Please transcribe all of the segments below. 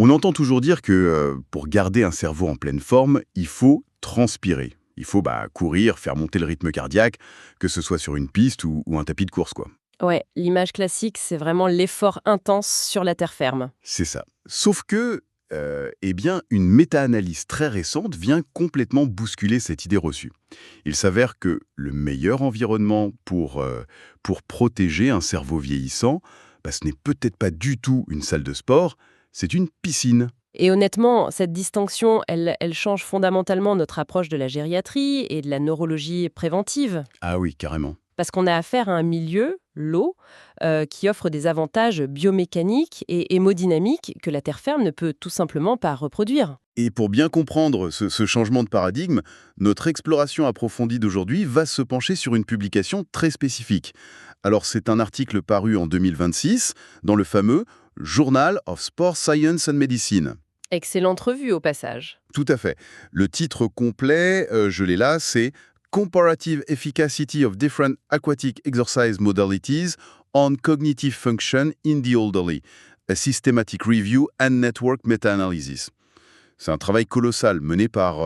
On entend toujours dire que pour garder un cerveau en pleine forme, il faut transpirer. Il faut courir, faire monter le rythme cardiaque, que ce soit sur une piste ou un tapis de course, quoi. Ouais, l'image classique, c'est vraiment l'effort intense sur la terre ferme. C'est ça. Sauf que, une méta-analyse très récente vient complètement bousculer cette idée reçue. Il s'avère que le meilleur environnement pour protéger un cerveau vieillissant, ce n'est peut-être pas du tout une salle de sport, c'est une piscine. Et honnêtement, cette distinction, elle change fondamentalement notre approche de la gériatrie et de la neurologie préventive. Ah oui, carrément. Parce qu'on a affaire à un milieu, l'eau, qui offre des avantages biomécaniques et hémodynamiques que la terre ferme ne peut tout simplement pas reproduire. Et pour bien comprendre ce changement de paradigme, notre exploration approfondie d'aujourd'hui va se pencher sur une publication très spécifique. Alors c'est un article paru en 2026 dans le fameux Journal of Sport Science and Medicine. Excellente revue au passage. Tout à fait. Le titre complet, je l'ai là, c'est Comparative Efficacy of Different Aquatic Exercise Modalities on Cognitive Function in the Elderly, a Systematic Review and Network Meta-Analysis. C'est un travail colossal mené par,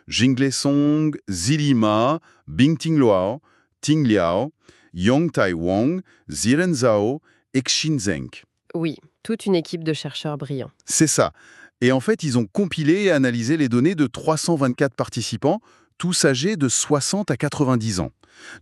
Jingle Song, Zili Ma, Bing-Ting Luo, Ting Liao, Yong Tai Wong, Ziren Zhao et Xin Zheng. Oui, toute une équipe de chercheurs brillants. C'est ça. Et en fait, ils ont compilé et analysé les données de 324 participants, tous âgés de 60 à 90 ans.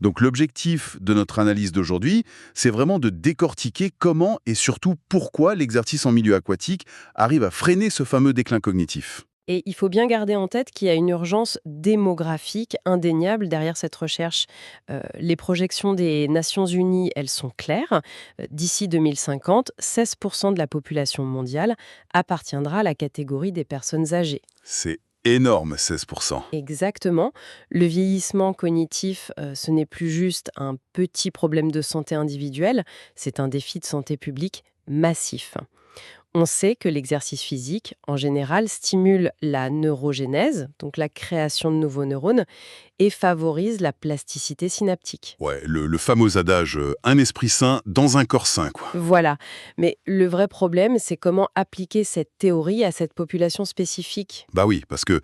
Donc l'objectif de notre analyse d'aujourd'hui, c'est vraiment de décortiquer comment et surtout pourquoi l'exercice en milieu aquatique arrive à freiner ce fameux déclin cognitif. Et il faut bien garder en tête qu'il y a une urgence démographique indéniable derrière cette recherche. Les projections des Nations Unies, elles sont claires. D'ici 2050, 16% de la population mondiale appartiendra à la catégorie des personnes âgées. C'est énorme, 16%. Exactement. Le vieillissement cognitif, ce n'est plus juste un petit problème de santé individuelle, c'est un défi de santé publique massif. On sait que l'exercice physique, en général, stimule la neurogénèse, donc la création de nouveaux neurones, et favorise la plasticité synaptique. Ouais, le fameux adage un esprit sain dans un corps sain, quoi. Voilà. Mais le vrai problème, c'est comment appliquer cette théorie à cette population spécifique. Bah oui, parce que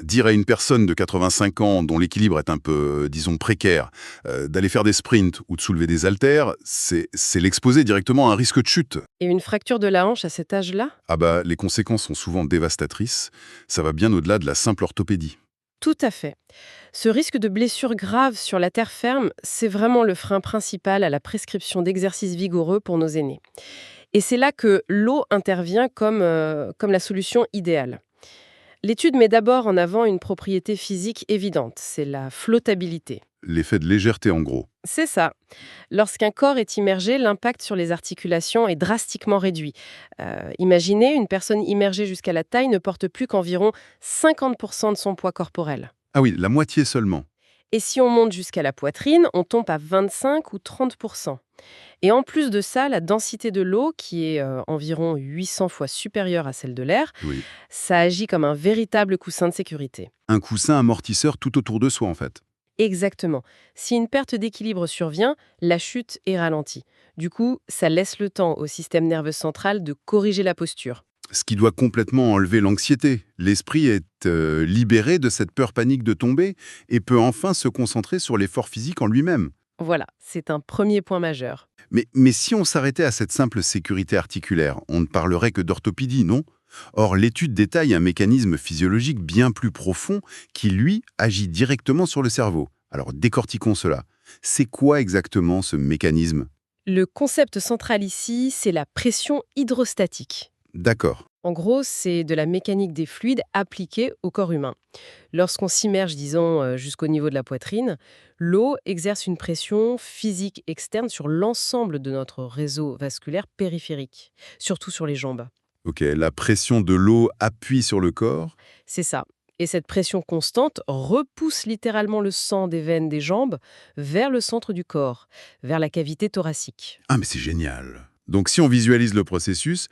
dire à une personne de 85 ans dont l'équilibre est un peu, disons, précaire, d'aller faire des sprints ou de soulever des haltères, c'est l'exposer directement à un risque de chute. Et une fracture de la hanche à cet âge-là? Ah bah, les conséquences sont souvent dévastatrices. Ça va bien au-delà de la simple orthopédie. Tout à fait. Ce risque de blessure grave sur la terre ferme, c'est vraiment le frein principal à la prescription d'exercices vigoureux pour nos aînés. Et c'est là que l'eau intervient comme la solution idéale. L'étude met d'abord en avant une propriété physique évidente, c'est la flottabilité. L'effet de légèreté, en gros. C'est ça. Lorsqu'un corps est immergé, l'impact sur les articulations est drastiquement réduit. Imaginez, une personne immergée jusqu'à la taille ne porte plus qu'environ 50% de son poids corporel. Ah oui, la moitié seulement. Et si on monte jusqu'à la poitrine, on tombe à 25 ou 30%. Et en plus de ça, la densité de l'eau, qui est environ 800 fois supérieure à celle de l'air, Oui. ça agit comme un véritable coussin de sécurité. Un coussin amortisseur tout autour de soi, en fait. Exactement. Si une perte d'équilibre survient, la chute est ralentie. Du coup, ça laisse le temps au système nerveux central de corriger la posture. Ce qui doit complètement enlever l'anxiété. L'esprit est libéré de cette peur panique de tomber et peut enfin se concentrer sur l'effort physique en lui-même. Voilà, c'est un premier point majeur. Mais si on s'arrêtait à cette simple sécurité articulaire, on ne parlerait que d'orthopédie, non? Or, l'étude détaille un mécanisme physiologique bien plus profond qui, lui, agit directement sur le cerveau. Alors, décortiquons cela. C'est quoi exactement ce mécanisme? Le concept central ici, c'est la pression hydrostatique. D'accord. En gros, c'est de la mécanique des fluides appliquée au corps humain. Lorsqu'on s'immerge, disons, jusqu'au niveau de la poitrine, l'eau exerce une pression physique externe sur l'ensemble de notre réseau vasculaire périphérique, surtout sur les jambes. Ok, la pression de l'eau appuie sur le corps. C'est ça. Et cette pression constante repousse littéralement le sang des veines des jambes vers le centre du corps, vers la cavité thoracique. Ah, mais c'est génial. Donc si on visualise le processus,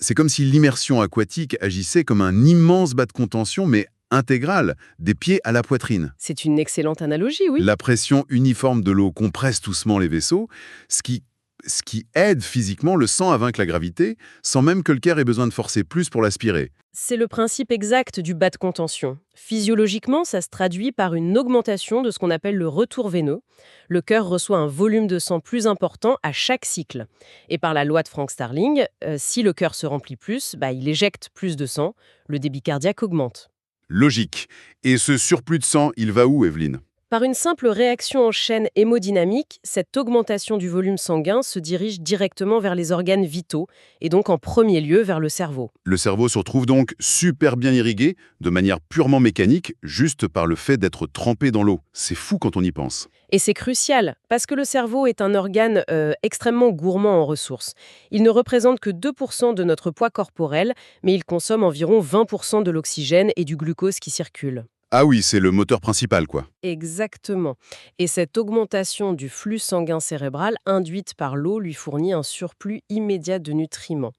c'est comme si l'immersion aquatique agissait comme un immense bas de contention, mais intégral, des pieds à la poitrine. C'est une excellente analogie, oui. La pression uniforme de l'eau compresse doucement les vaisseaux, ce qui ce qui aide physiquement le sang à vaincre la gravité, sans même que le cœur ait besoin de forcer plus pour l'aspirer. C'est le principe exact du bas de contention. Physiologiquement, ça se traduit par une augmentation de ce qu'on appelle le retour veineux. Le cœur reçoit un volume de sang plus important à chaque cycle. Et par la loi de Frank-Starling, si le cœur se remplit plus, il éjecte plus de sang, le débit cardiaque augmente. Logique. Et ce surplus de sang, il va où, Evelyne? Par une simple réaction en chaîne hémodynamique, cette augmentation du volume sanguin se dirige directement vers les organes vitaux, et donc en premier lieu vers le cerveau. Le cerveau se retrouve donc super bien irrigué, de manière purement mécanique, juste par le fait d'être trempé dans l'eau. C'est fou quand on y pense. Et c'est crucial, parce que le cerveau est un organe extrêmement gourmand en ressources. Il ne représente que 2% de notre poids corporel, mais il consomme environ 20% de l'oxygène et du glucose qui circulent. Ah oui, c'est le moteur principal, quoi. Exactement. Et cette augmentation du flux sanguin cérébral induite par l'eau lui fournit un surplus immédiat de nutriments.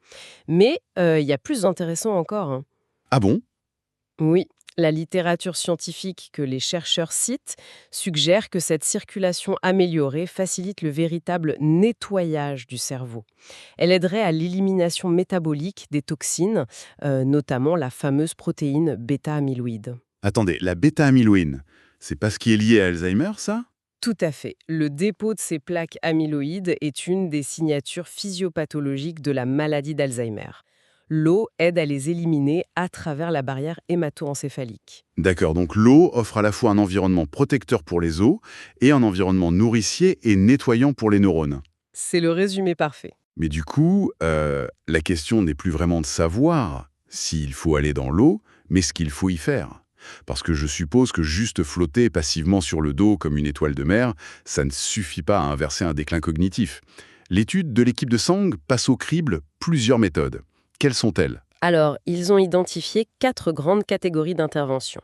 Mais il y a plus intéressant encore, hein. Ah bon? Oui, la littérature scientifique que les chercheurs citent suggère que cette circulation améliorée facilite le véritable nettoyage du cerveau. Elle aiderait à l'élimination métabolique des toxines, notamment la fameuse protéine bêta-amyloïde. Attendez, la bêta-amyloïne, c'est pas ce qui est lié à Alzheimer, ça? Tout à fait. Le dépôt de ces plaques amyloïdes est une des signatures physiopathologiques de la maladie d'Alzheimer. L'eau aide à les éliminer à travers la barrière hémato-encéphalique. D'accord, donc l'eau offre à la fois un environnement protecteur pour les os et un environnement nourricier et nettoyant pour les neurones. C'est le résumé parfait. Mais du coup, la question n'est plus vraiment de savoir s'il faut aller dans l'eau, mais ce qu'il faut y faire. Parce que je suppose que juste flotter passivement sur le dos comme une étoile de mer, ça ne suffit pas à inverser un déclin cognitif. L'étude de l'équipe de Sang passe au crible plusieurs méthodes. Quelles sont-elles? Alors, ils ont identifié 4 grandes catégories d'intervention.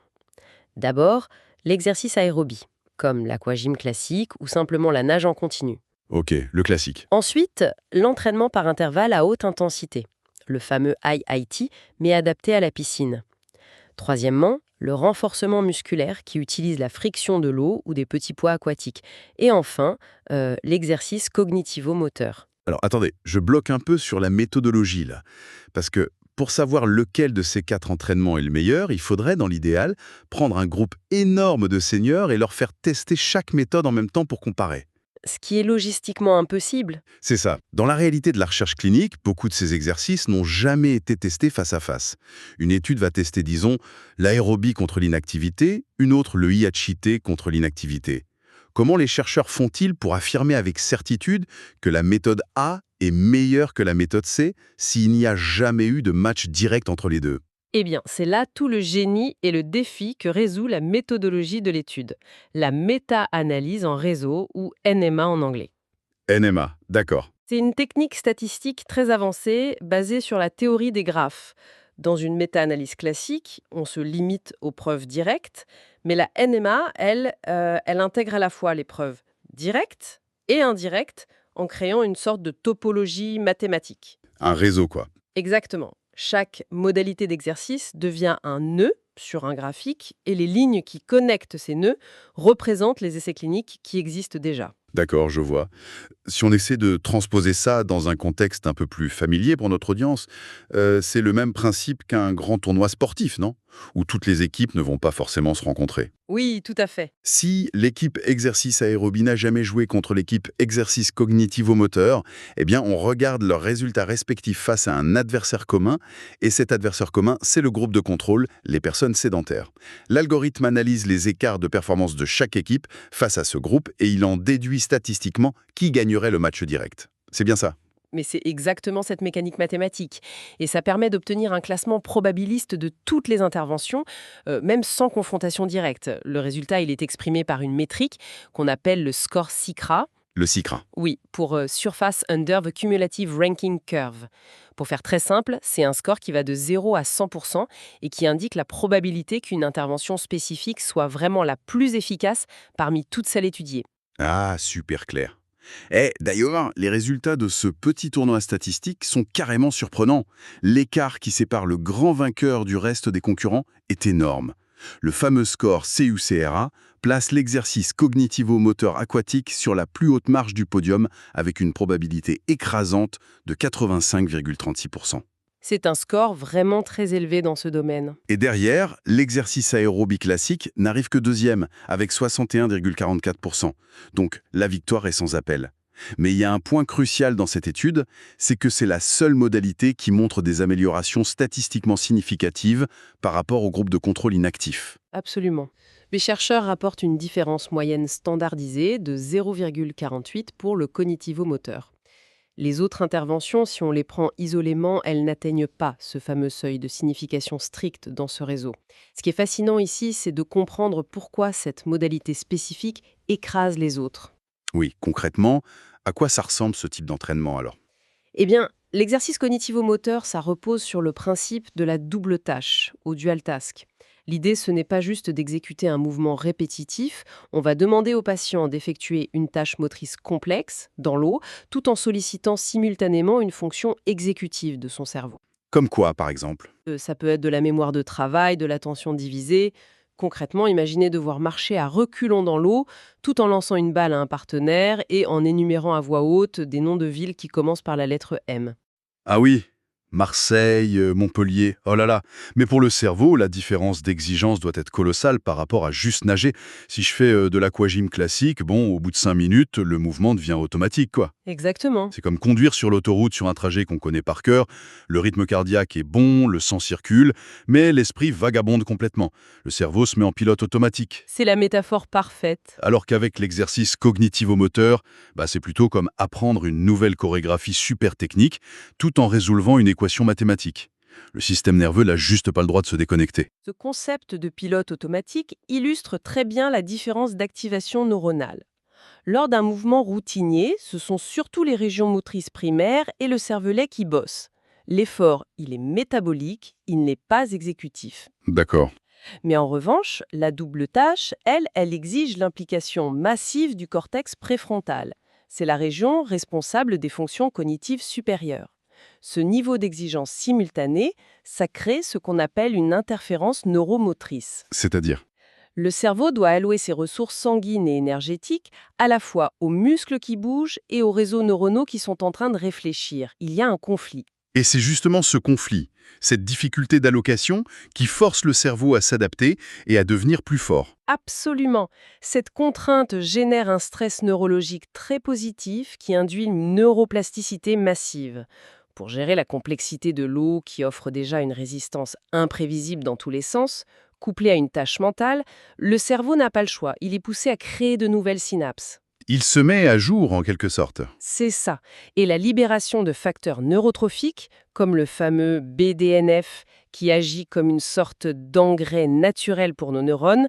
D'abord, l'exercice aérobie, comme l'aquagym classique ou simplement la nage en continu. Ok, le classique. Ensuite, l'entraînement par intervalle à haute intensité, le fameux IIT, mais adapté à la piscine. Troisièmement, le renforcement musculaire qui utilise la friction de l'eau ou des petits poids aquatiques. Et enfin, l'exercice cognitivo-moteur. Alors attendez, je bloque un peu sur la méthodologie là. Parce que pour savoir lequel de ces 4 entraînements est le meilleur, il faudrait, dans l'idéal, prendre un groupe énorme de seniors et leur faire tester chaque méthode en même temps pour comparer. Ce qui est logistiquement impossible. C'est ça. Dans la réalité de la recherche clinique, beaucoup de ces exercices n'ont jamais été testés face à face. Une étude va tester, disons, l'aérobie contre l'inactivité, une autre le IHIT contre l'inactivité. Comment les chercheurs font-ils pour affirmer avec certitude que la méthode A est meilleure que la méthode C s'il n'y a jamais eu de match direct entre les deux? Eh bien, c'est là tout le génie et le défi que résout la méthodologie de l'étude, la méta-analyse en réseau ou NMA en anglais. NMA, d'accord. C'est une technique statistique très avancée basée sur la théorie des graphes. Dans une méta-analyse classique, on se limite aux preuves directes, mais la NMA, elle intègre à la fois les preuves directes et indirectes en créant une sorte de topologie mathématique. Un réseau, quoi. Exactement. Chaque modalité d'exercice devient un nœud sur un graphique et les lignes qui connectent ces nœuds représentent les essais cliniques qui existent déjà. D'accord, je vois. Si on essaie de transposer ça dans un contexte un peu plus familier pour notre audience, c'est le même principe qu'un grand tournoi sportif, non? Où toutes les équipes ne vont pas forcément se rencontrer. Oui, tout à fait. Si l'équipe exercice aérobie n'a jamais joué contre l'équipe exercice cognitivo-moteur, eh bien on regarde leurs résultats respectifs face à un adversaire commun, et cet adversaire commun, c'est le groupe de contrôle, les personnes sédentaires. L'algorithme analyse les écarts de performance de chaque équipe face à ce groupe et il en déduit statistiquement qui gagnerait le match direct. C'est bien ça? Mais c'est exactement cette mécanique mathématique. Et ça permet d'obtenir un classement probabiliste de toutes les interventions, même sans confrontation directe. Le résultat, il est exprimé par une métrique qu'on appelle le score SICRA. Le CICRA. Oui, pour Surface Under the Cumulative Ranking Curve. Pour faire très simple, c'est un score qui va de 0 à 100% et qui indique la probabilité qu'une intervention spécifique soit vraiment la plus efficace parmi toutes celles étudiées. Ah, super clair. Eh, d'ailleurs, les résultats de ce petit tournoi statistique sont carrément surprenants. L'écart qui sépare le grand vainqueur du reste des concurrents est énorme. Le fameux score CUCRA place l'exercice cognitivo-moteur aquatique sur la plus haute marche du podium avec une probabilité écrasante de 85,36%. C'est un score vraiment très élevé dans ce domaine. Et derrière, l'exercice aérobie classique n'arrive que deuxième, avec 61,44%. Donc la victoire est sans appel. Mais il y a un point crucial dans cette étude, c'est que c'est la seule modalité qui montre des améliorations statistiquement significatives par rapport au groupe de contrôle inactif. Absolument. Les chercheurs rapportent une différence moyenne standardisée de 0,48 pour le cognitivo-moteur. Les autres interventions, si on les prend isolément, elles n'atteignent pas ce fameux seuil de signification stricte dans ce réseau. Ce qui est fascinant ici, c'est de comprendre pourquoi cette modalité spécifique écrase les autres. Oui, concrètement, à quoi ça ressemble ce type d'entraînement alors? Eh bien, l'exercice cognitivo-moteur, ça repose sur le principe de la double tâche, au dual task. L'idée, ce n'est pas juste d'exécuter un mouvement répétitif, on va demander au patient d'effectuer une tâche motrice complexe, dans l'eau, tout en sollicitant simultanément une fonction exécutive de son cerveau. Comme quoi, par exemple? Ça peut être de la mémoire de travail, de l'attention divisée. Concrètement, imaginez devoir marcher à reculons dans l'eau, tout en lançant une balle à un partenaire et en énumérant à voix haute des noms de villes qui commencent par la lettre M. Ah oui, Marseille, Montpellier, oh là là. Mais pour le cerveau, la différence d'exigence doit être colossale par rapport à juste nager. Si je fais de l'aquagym classique, bon, au bout de 5 minutes, le mouvement devient automatique, quoi. Exactement. C'est comme conduire sur l'autoroute sur un trajet qu'on connaît par cœur. Le rythme cardiaque est bon, le sang circule, mais l'esprit vagabonde complètement. Le cerveau se met en pilote automatique. C'est la métaphore parfaite. Alors qu'avec l'exercice cognitivo-moteur, c'est plutôt comme apprendre une nouvelle chorégraphie super technique, tout en résolvant une équation mathématique. Le système nerveux n'a juste pas le droit de se déconnecter. Ce concept de pilote automatique illustre très bien la différence d'activation neuronale. Lors d'un mouvement routinier, ce sont surtout les régions motrices primaires et le cervelet qui bossent. L'effort, il est métabolique, il n'est pas exécutif. D'accord. Mais en revanche, la double tâche, elle exige l'implication massive du cortex préfrontal. C'est la région responsable des fonctions cognitives supérieures. Ce niveau d'exigence simultané, ça crée ce qu'on appelle une interférence neuromotrice. C'est-à-dire? Le cerveau doit allouer ses ressources sanguines et énergétiques à la fois aux muscles qui bougent et aux réseaux neuronaux qui sont en train de réfléchir. Il y a un conflit. Et c'est justement ce conflit, cette difficulté d'allocation, qui force le cerveau à s'adapter et à devenir plus fort. Absolument. Cette contrainte génère un stress neurologique très positif qui induit une neuroplasticité massive. Pour gérer la complexité de l'eau qui offre déjà une résistance imprévisible dans tous les sens, couplée à une tâche mentale, le cerveau n'a pas le choix. Il est poussé à créer de nouvelles synapses. Il se met à jour en quelque sorte. C'est ça. Et la libération de facteurs neurotrophiques, comme le fameux BDNF, qui agit comme une sorte d'engrais naturel pour nos neurones,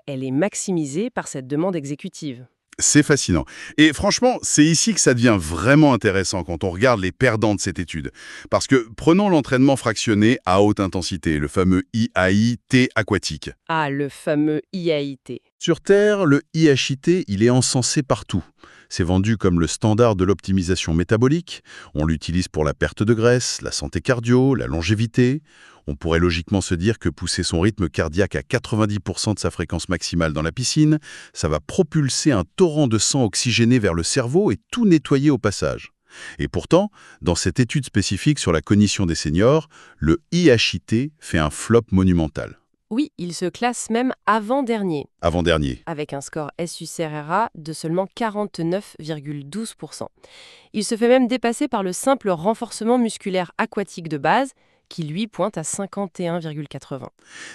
elle est maximisée par cette demande exécutive. C'est fascinant. Et franchement, c'est ici que ça devient vraiment intéressant quand on regarde les perdants de cette étude. Parce que prenons l'entraînement fractionné à haute intensité, le fameux IAIT aquatique. Ah, le fameux IAIT. Sur Terre, le IHIT, il est encensé partout. C'est vendu comme le standard de l'optimisation métabolique. On l'utilise pour la perte de graisse, la santé cardio, la longévité. On pourrait logiquement se dire que pousser son rythme cardiaque à 90% de sa fréquence maximale dans la piscine, ça va propulser un torrent de sang oxygéné vers le cerveau et tout nettoyer au passage. Et pourtant, dans cette étude spécifique sur la cognition des seniors, le IHIT fait un flop monumental. Oui, il se classe même avant-dernier, Avant-dernier. avec un score SUCRA de seulement 49,12%. Il se fait même dépasser par le simple renforcement musculaire aquatique de base, qui lui pointe à 51,80.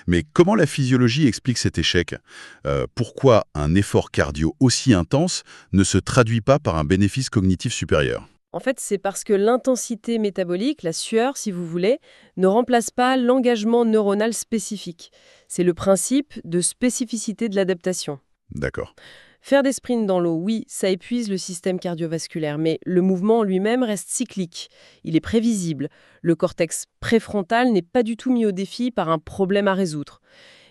Mais comment la physiologie explique cet échec? Pourquoi un effort cardio aussi intense ne se traduit pas par un bénéfice cognitif supérieur? En fait, c'est parce que l'intensité métabolique, la sueur si vous voulez, ne remplace pas l'engagement neuronal spécifique. C'est le principe de spécificité de l'adaptation. D'accord. Faire des sprints dans l'eau, oui, ça épuise le système cardiovasculaire, mais le mouvement en lui-même reste cyclique. Il est prévisible. Le cortex préfrontal n'est pas du tout mis au défi par un problème à résoudre.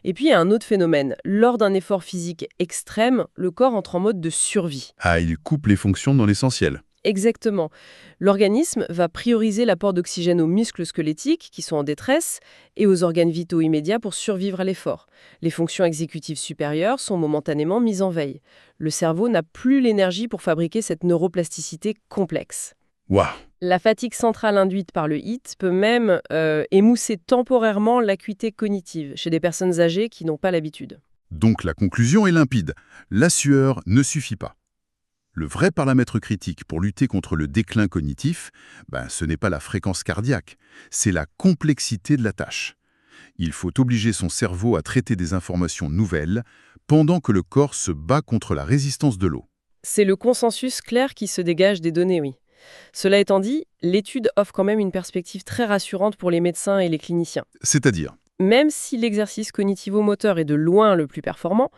Et puis, il y a un autre phénomène. Lors d'un effort physique extrême, le corps entre en mode de survie. Ah, il coupe les fonctions dans l'essentiel. Exactement. L'organisme va prioriser l'apport d'oxygène aux muscles squelettiques qui sont en détresse et aux organes vitaux immédiats pour survivre à l'effort. Les fonctions exécutives supérieures sont momentanément mises en veille. Le cerveau n'a plus l'énergie pour fabriquer cette neuroplasticité complexe. Waouh! La fatigue centrale induite par le HIIT peut même émousser temporairement l'acuité cognitive chez des personnes âgées qui n'ont pas l'habitude. Donc la conclusion est limpide. La sueur ne suffit pas. Le vrai paramètre critique pour lutter contre le déclin cognitif, ce n'est pas la fréquence cardiaque, c'est la complexité de la tâche. Il faut obliger son cerveau à traiter des informations nouvelles pendant que le corps se bat contre la résistance de l'eau. C'est le consensus clair qui se dégage des données, oui. Cela étant dit, l'étude offre quand même une perspective très rassurante pour les médecins et les cliniciens. C'est-à-dire, Même si l'exercice cognitivo-moteur est de loin le plus performant,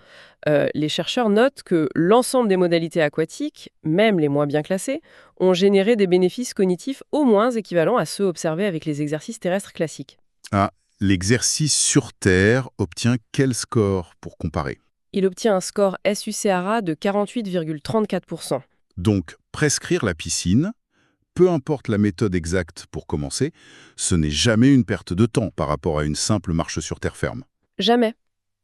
les chercheurs notent que l'ensemble des modalités aquatiques, même les moins bien classées, ont généré des bénéfices cognitifs au moins équivalents à ceux observés avec les exercices terrestres classiques. ah, l'exercice sur Terre obtient quel score pour comparer? Il obtient un score SUCARA de 48,34%. Donc, prescrire la piscine, peu importe la méthode exacte pour commencer, ce n'est jamais une perte de temps par rapport à une simple marche sur terre ferme. Jamais.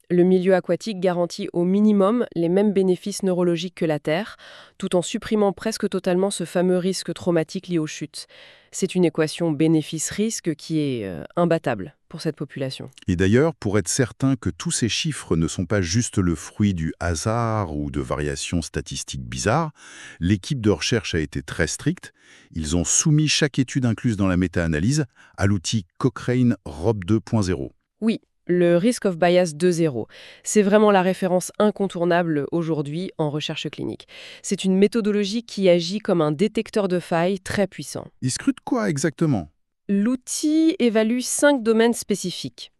Le milieu aquatique garantit au minimum les mêmes bénéfices neurologiques que la Terre, tout en supprimant presque totalement ce fameux risque traumatique lié aux chutes. C'est une équation bénéfice-risque qui est imbattable pour cette population. Et d'ailleurs, pour être certain que tous ces chiffres ne sont pas juste le fruit du hasard ou de variations statistiques bizarres, l'équipe de recherche a été très stricte. Ils ont soumis chaque étude incluse dans la méta-analyse à l'outil Cochrane ROB 2.0. Oui, le Risk of Bias 2.0, c'est vraiment la référence incontournable aujourd'hui en recherche clinique. C'est une méthodologie qui agit comme un détecteur de failles très puissant. Ils scrutent quoi exactement? L'outil évalue 5 domaines spécifiques.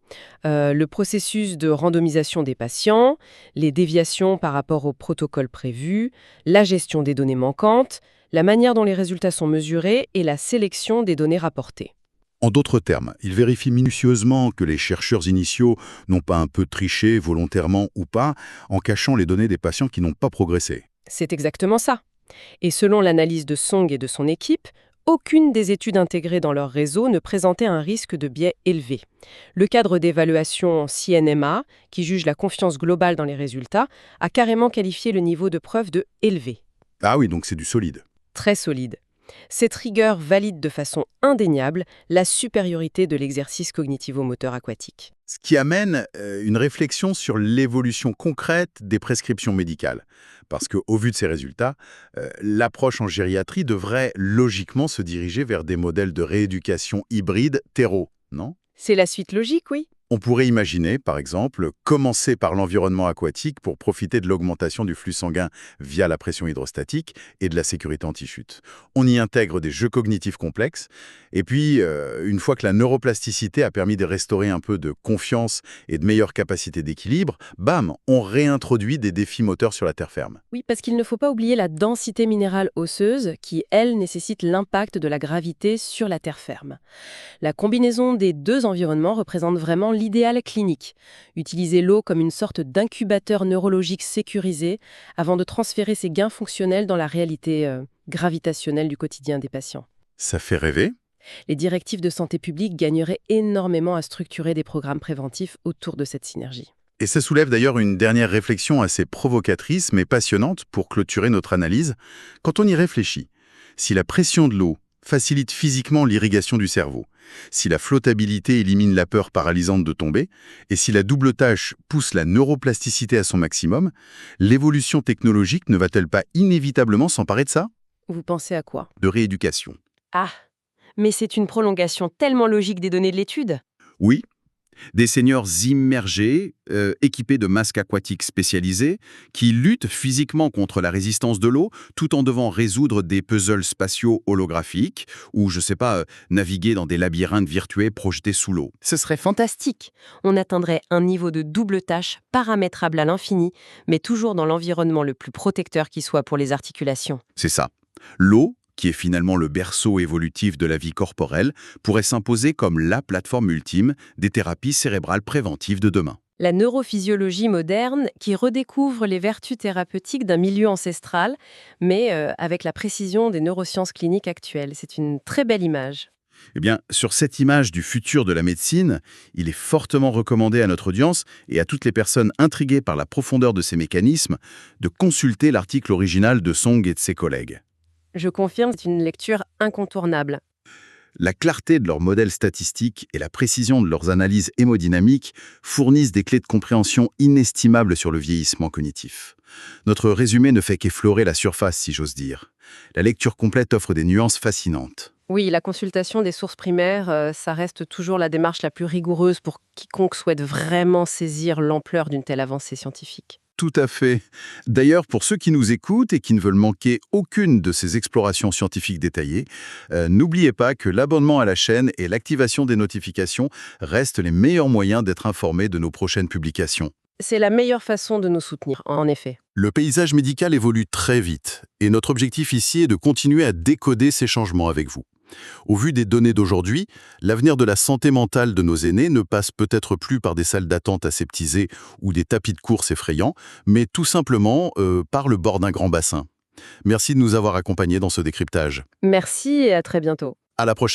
Le processus de randomisation des patients, les déviations par rapport au protocole prévu, la gestion des données manquantes, la manière dont les résultats sont mesurés et la sélection des données rapportées. En d'autres termes, ils vérifient minutieusement que les chercheurs initiaux n'ont pas un peu triché, volontairement ou pas, en cachant les données des patients qui n'ont pas progressé. C'est exactement ça. Et selon l'analyse de Song et de son équipe, aucune des études intégrées dans leur réseau ne présentait un risque de biais élevé. Le cadre d'évaluation CNMA, qui juge la confiance globale dans les résultats, a carrément qualifié le niveau de preuve de élevé. Ah oui, donc c'est du solide. Très solide. Cette rigueur valide de façon indéniable la supériorité de l'exercice cognitivo-moteur aquatique. Ce qui amène une réflexion sur l'évolution concrète des prescriptions médicales. Parce qu'au vu de ces résultats, l'approche en gériatrie devrait logiquement se diriger vers des modèles de rééducation hybride terreau, non? C'est la suite logique, oui. On pourrait imaginer, par exemple, commencer par l'environnement aquatique pour profiter de l'augmentation du flux sanguin via la pression hydrostatique et de la sécurité anti-chute. On y intègre des jeux cognitifs complexes, et puis, une fois que la neuroplasticité a permis de restaurer un peu de confiance et de meilleure capacité d'équilibre, bam, on réintroduit des défis moteurs sur la terre ferme. Oui, parce qu'il ne faut pas oublier la densité minérale osseuse qui, elle, nécessite l'impact de la gravité sur la terre ferme. La combinaison des deux environnements représente vraiment l'idéal clinique. Utiliser l'eau comme une sorte d'incubateur neurologique sécurisé avant de transférer ses gains fonctionnels dans la réalité gravitationnelle du quotidien des patients. Ça fait rêver. Les directives de santé publique gagneraient énormément à structurer des programmes préventifs autour de cette synergie. Et ça soulève d'ailleurs une dernière réflexion assez provocatrice mais passionnante pour clôturer notre analyse. Quand on y réfléchit, si la pression de l'eau facilite physiquement l'irrigation du cerveau, si la flottabilité élimine la peur paralysante de tomber, et si la double tâche pousse la neuroplasticité à son maximum, l'évolution technologique ne va-t-elle pas inévitablement s'emparer de ça? Vous pensez à quoi? De rééducation. Ah, mais c'est une prolongation tellement logique des données de l'étude. Oui, des seniors immergés, équipés de masques aquatiques spécialisés, qui luttent physiquement contre la résistance de l'eau, tout en devant résoudre des puzzles spatiaux holographiques, ou, je sais pas, naviguer dans des labyrinthes virtuels projetés sous l'eau. Ce serait fantastique. On atteindrait un niveau de double tâche paramétrable à l'infini, mais toujours dans l'environnement le plus protecteur qui soit pour les articulations. C'est ça. L'eau, qui est finalement le berceau évolutif de la vie corporelle, pourrait s'imposer comme la plateforme ultime des thérapies cérébrales préventives de demain. La neurophysiologie moderne qui redécouvre les vertus thérapeutiques d'un milieu ancestral, mais avec la précision des neurosciences cliniques actuelles. C'est une très belle image. Eh bien, sur cette image du futur de la médecine, il est fortement recommandé à notre audience et à toutes les personnes intriguées par la profondeur de ces mécanismes de consulter l'article original de Song et de ses collègues. Je confirme, c'est une lecture incontournable. La clarté de leurs modèles statistiques et la précision de leurs analyses hémodynamiques fournissent des clés de compréhension inestimables sur le vieillissement cognitif. Notre résumé ne fait qu'effleurer la surface, si j'ose dire. La lecture complète offre des nuances fascinantes. Oui, la consultation des sources primaires, ça reste toujours la démarche la plus rigoureuse pour quiconque souhaite vraiment saisir l'ampleur d'une telle avancée scientifique. Tout à fait. D'ailleurs, pour ceux qui nous écoutent et qui ne veulent manquer aucune de ces explorations scientifiques détaillées, n'oubliez pas que l'abonnement à la chaîne et l'activation des notifications restent les meilleurs moyens d'être informés de nos prochaines publications. C'est la meilleure façon de nous soutenir, en effet. Le paysage médical évolue très vite et notre objectif ici est de continuer à décoder ces changements avec vous. Au vu des données d'aujourd'hui, l'avenir de la santé mentale de nos aînés ne passe peut-être plus par des salles d'attente aseptisées ou des tapis de course effrayants, mais tout simplement par le bord d'un grand bassin. Merci de nous avoir accompagnés dans ce décryptage. Merci et à très bientôt. À la prochaine.